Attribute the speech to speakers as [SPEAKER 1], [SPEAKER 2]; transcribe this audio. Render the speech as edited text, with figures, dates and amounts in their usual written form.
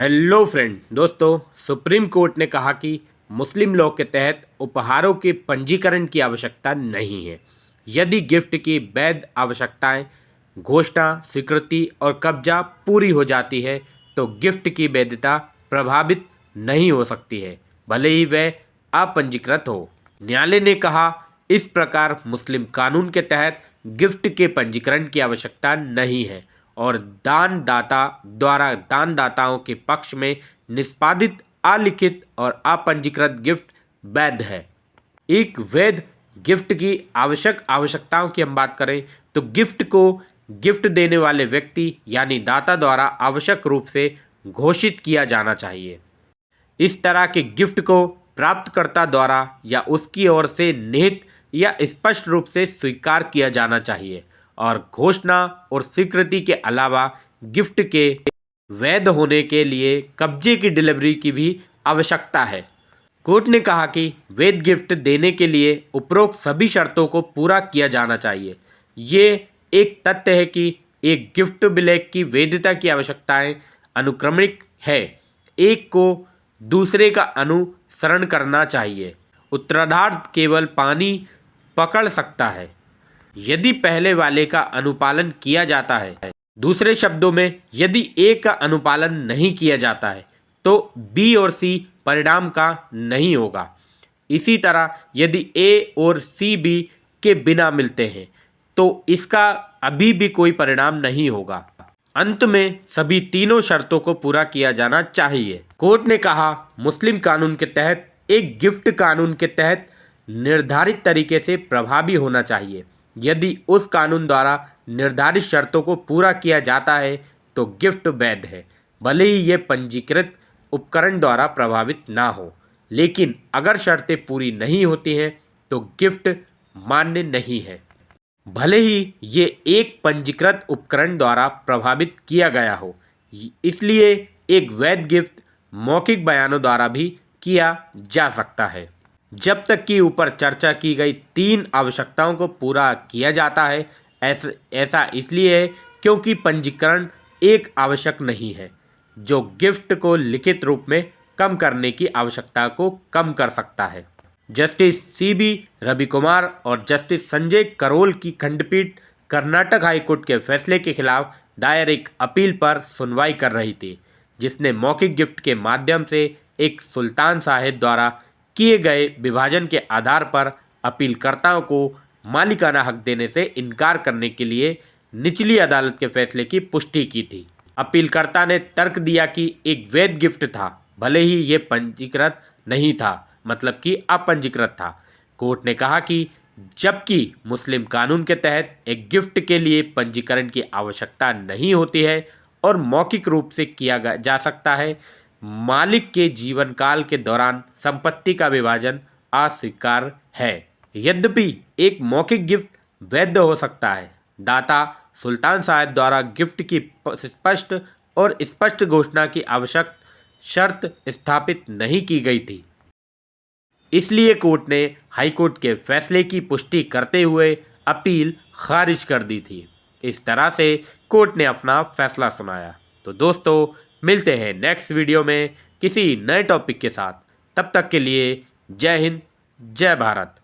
[SPEAKER 1] Hello friend दोस्तों, supreme court ने कहा कि मुस्लिम लॉ के तहत उपहारों के पंजीकरण की आवश्यकता नहीं है। यदि गिफ्ट की वैध आवश्यकताएं, घोषणा, स्वीकृति और कब्जा पूरी हो जाती है तो गिफ्ट की वैधता प्रभावित नहीं हो सकती है, भले ही वह अपंजीकृत हो। न्यायालय ने कहा, इस प्रकार मुस्लिम कानून के तहत गिफ्ट के पंजीकरण की आवश्यकता नहीं है और दानदाता द्वारा दानदाताओं के पक्ष में निष्पादित अलिखित और अपंजीकृत गिफ्ट वैध है। एक वैध गिफ्ट की आवश्यकताओं की हम बात करें तो गिफ्ट को गिफ्ट देने वाले व्यक्ति यानी दाता द्वारा आवश्यक रूप से घोषित किया जाना चाहिए। इस तरह के गिफ्ट को प्राप्तकर्ता द्वारा या उसकी ओर से निहित या स्पष्ट रूप से स्वीकार किया जाना चाहिए और घोषणा और स्वीकृति के अलावा गिफ्ट के वैध होने के लिए कब्जे की डिलीवरी की भी आवश्यकता है। कोर्ट ने कहा कि वैध गिफ्ट देने के लिए उपरोक्त सभी शर्तों को पूरा किया जाना चाहिए। ये एक तथ्य है कि एक गिफ्ट ब्लैक की वैधता की आवश्यकताएं अनुक्रमिक है। एक को दूसरे का अनुसरण करना चाहिए। उत्तरार्ध केवल पानी पकड़ सकता है यदि पहले वाले का अनुपालन किया जाता है। दूसरे शब्दों में, यदि ए का अनुपालन नहीं किया जाता है तो बी और सी परिणाम का नहीं होगा। इसी तरह यदि ए और सी बी के बिना मिलते हैं तो इसका अभी भी कोई परिणाम नहीं होगा। अंत में सभी तीनों शर्तों को पूरा किया जाना चाहिए। कोर्ट ने कहा, मुस्लिम कानून के तहत एक गिफ्ट कानून के तहत निर्धारित तरीके से प्रभावी होना चाहिए। यदि उस कानून द्वारा निर्धारित शर्तों को पूरा किया जाता है तो गिफ्ट वैध है, भले ही यह पंजीकृत उपकरण द्वारा प्रभावित ना हो। लेकिन अगर शर्तें पूरी नहीं होती हैं तो गिफ्ट मान्य नहीं है, भले ही ये एक पंजीकृत उपकरण द्वारा प्रभावित किया गया हो। इसलिए एक वैध गिफ्ट मौखिक बयानों द्वारा भी किया जा सकता है। जब तक कि ऊपर चर्चा की गई तीन आवश्यकताओं को पूरा किया जाता है। ऐसा इसलिए है क्योंकि पंजीकरण एक आवश्यक नहीं है जो गिफ्ट को लिखित रूप में कम करने की आवश्यकता को कम कर सकता है। जस्टिस सीबी रविकुमार और जस्टिस संजय करोल की खंडपीठ कर्नाटक हाईकोर्ट के फैसले के खिलाफ दायर एक अपील पर सुनवाई कर रही थी, जिसने मौखिक गिफ्ट के माध्यम से एक सुल्तान साहिब द्वारा किए गए विभाजन के आधार पर अपीलकर्ताओं को मालिकाना हक देने से इनकार करने के लिए निचली अदालत के फैसले की पुष्टि की थी। अपीलकर्ता ने तर्क दिया कि एक वैध गिफ्ट था, भले ही ये पंजीकृत नहीं था, मतलब कि अपंजीकृत था। कोर्ट ने कहा कि जबकि मुस्लिम कानून के तहत एक गिफ्ट के लिए पंजीकरण की आवश्यकता नहीं होती है और मौखिक रूप से किया जा सकता है, मालिक के जीवन काल के दौरान संपत्ति का विभाजन अस्वीकार्य है। यद्यपि एक मौखिक गिफ्ट वैध हो सकता है, दाता सुल्तान साहिब द्वारा गिफ्ट की स्पष्ट घोषणा की आवश्यक शर्त स्थापित नहीं की गई थी। इसलिए कोर्ट ने हाईकोर्ट के फैसले की पुष्टि करते हुए अपील खारिज कर दी थी। इस तरह से कोर्ट ने अपना फैसला सुनाया। तो दोस्तों, मिलते हैं नेक्स्ट वीडियो में किसी नए टॉपिक के साथ। तब तक के लिए जय हिंद, जय भारत।